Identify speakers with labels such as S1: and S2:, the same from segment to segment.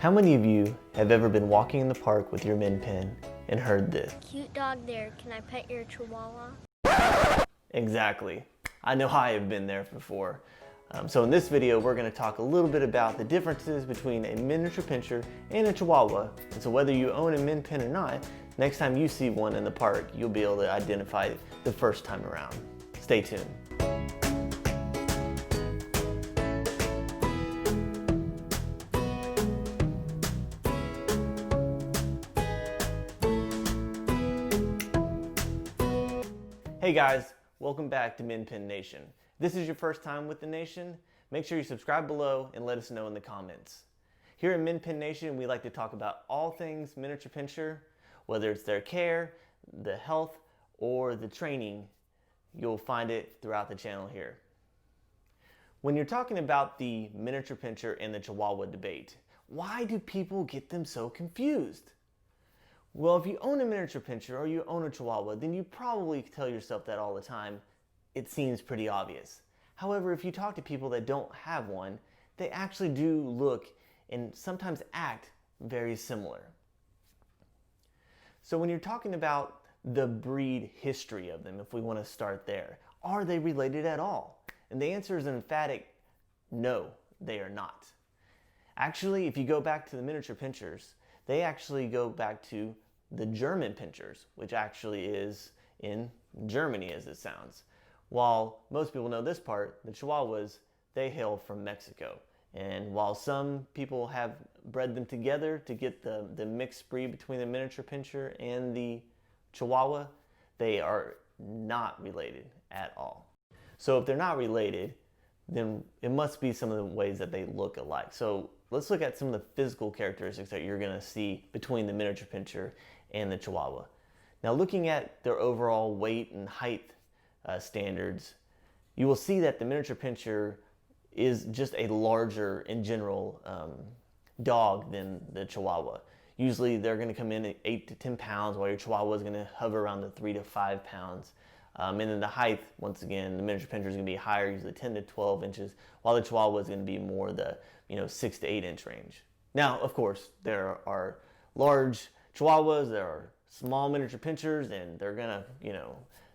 S1: How many of you have ever been walking in the park with your min pin and heard this?
S2: Cute dog there, can I pet your chihuahua?
S1: Exactly. I know I have been there before. So in this video, we're going to talk a little bit about the differences between a miniature pinscher and a chihuahua. And so whether you own a min pin or not, next time you see one in the park, you'll be able to identify it the first time around. Stay tuned. Hey guys, welcome back to Min Pin Nation. If this is your first time with the nation, make sure you subscribe below and let us know in the comments. Here at Min Pin Nation, we like to talk about all things miniature pinscher, whether it's their care, the health, or the training. You'll find it throughout the channel here. When you're talking about the miniature pinscher and the chihuahua debate, why do people get them so confused? Well, if you own a miniature pinscher or you own a chihuahua, then you probably tell yourself that all the time. It seems pretty obvious. However, if you talk to people that don't have one, they actually do look and sometimes act very similar. So when you're talking about the breed history of them, if we want to start there, are they related at all? And the answer is an emphatic no, they are not. Actually, if you go back to the miniature pinschers, they actually go back to the German pinschers, which actually is in Germany as it sounds. While most people know this part, the Chihuahuas, they hail from Mexico. And while some people have bred them together to get the mixed breed between the miniature pinscher and the Chihuahua, they are not related at all. So if they're not related, then it must be some of the ways that they look alike. So let's look at some of the physical characteristics that you're going to see between the miniature pinscher and the Chihuahua. Now, looking at their overall weight and height standards, you will see that the miniature pinscher is just a larger, in general, dog than the Chihuahua. Usually they're going to come in at 8 to 10 pounds, while your Chihuahua is going to hover around the 3 to 5 pounds. And then the height, once again, the miniature pinscher is going to be higher, usually 10 to 12 inches, while the Chihuahua is going to be more the 6 to 8 inch range. Now, of course, there are large Chihuahuas, there are small miniature pinschers, and they're going to,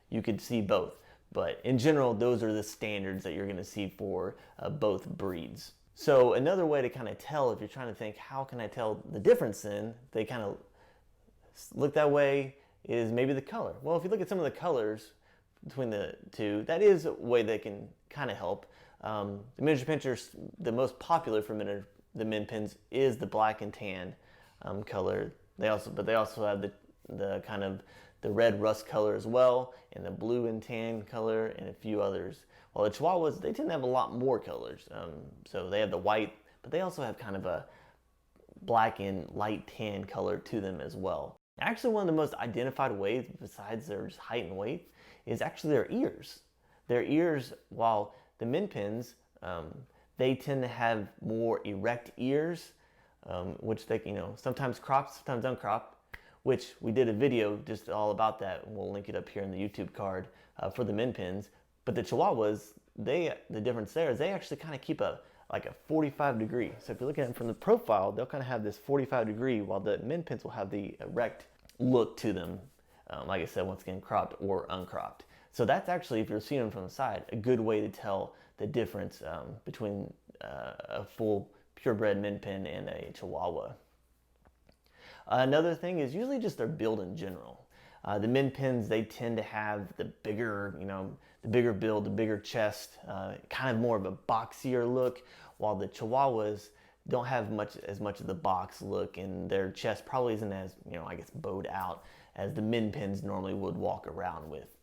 S1: you could see both. But in general, those are the standards that you're going to see for both breeds. So another way to kind of tell, if you're trying to think, how can I tell the difference then, they kind of look that way, is maybe the color. Well, if you look at some of the colors between the two, that is a way they can kind of help. The miniature pinschers, the most popular for the min pins is the black and tan color. They also have the kind of the red rust color as well, and the blue and tan color, and a few others. While the Chihuahuas, they tend to have a lot more colors. So they have the white, but they also have kind of a black and light tan color to them as well. Actually, one of the most identified ways, besides their just height and weight, is actually their ears. Their ears, while the min pins, they tend to have more erect ears, which they, sometimes cropped, sometimes uncropped, which we did a video just all about that. We'll link it up here in the YouTube card for the min pins. But the Chihuahuas, the difference there is they actually kind of keep like a 45 degree. So if you look at them from the profile, they'll kind of have this 45 degree, while the min pins will have the erect look to them. Like I said, once again, cropped or uncropped. So that's actually, if you're seeing them from the side, a good way to tell the difference between a full purebred min pin and a Chihuahua. Another thing is usually just their build in general. The min pins, they tend to have the bigger, the bigger build, the bigger chest, kind of more of a boxier look, while the Chihuahuas don't have as much of the box look, and their chest probably isn't as, I guess, bowed out as the min pins normally would walk around with.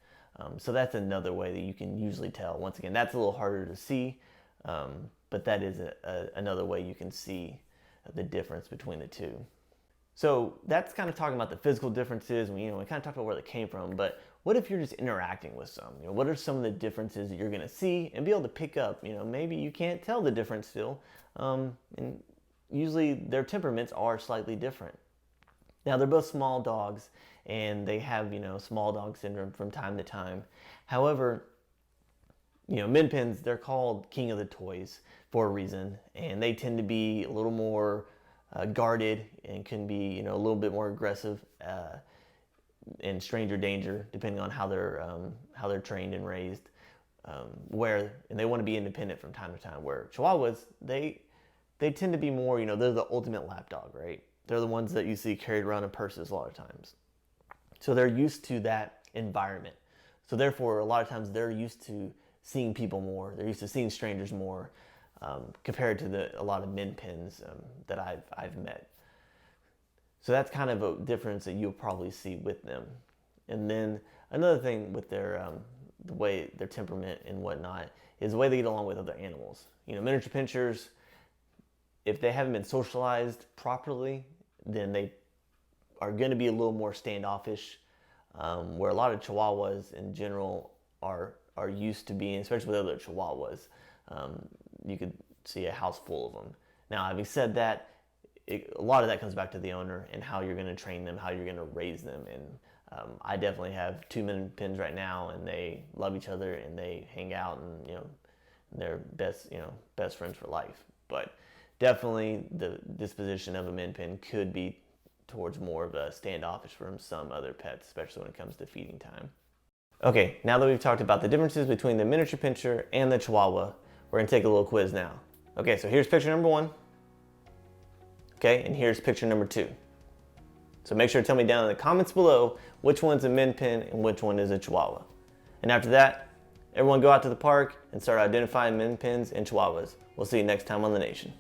S1: So that's another way that you can usually tell. Once again, that's a little harder to see, but that is another way you can see the difference between the two. So that's kind of talking about the physical differences. We kind of talked about where they came from, but what if you're just interacting with some? What are some of the differences that you're going to see and be able to pick up? Maybe you can't tell the difference still, and usually their temperaments are slightly different. Now, they're both small dogs, and they have, small dog syndrome from time to time. However, min pins, they're called king of the toys for a reason, and they tend to be a little more guarded and can be, a little bit more aggressive in stranger danger, depending on how they're trained and raised. And they want to be independent from time to time. Where Chihuahuas, they tend to be more, they're the ultimate lap dog, right? They're the ones that you see carried around in purses a lot of times. So they're used to that environment. So therefore, a lot of times they're used to seeing people more. They're used to seeing strangers more, compared to a lot of min pins that I've met. So that's kind of a difference that you'll probably see with them. And then another thing with their the way their temperament and whatnot is the way they get along with other animals. Miniature pinschers, if they haven't been socialized properly, then they are going to be a little more standoffish. Where a lot of Chihuahuas in general are used to being, especially with other Chihuahuas. You could see a house full of them. Now, having said that, a lot of that comes back to the owner and how you're going to train them, how you're going to raise them. And I definitely have 2 min pins right now, and they love each other and they hang out, and they're best friends for life. But definitely the disposition of a min pin could be towards more of a standoffish from some other pets, especially when it comes to feeding time. Okay, now that we've talked about the differences between the miniature pinscher and the Chihuahua, we're gonna take a little quiz now. Okay, so here's picture number 1. Okay, and here's picture number 2. So make sure to tell me down in the comments below which one's a min pin and which one is a Chihuahua. And after that, everyone go out to the park and start identifying min pins and Chihuahuas. We'll see you next time on The Nation.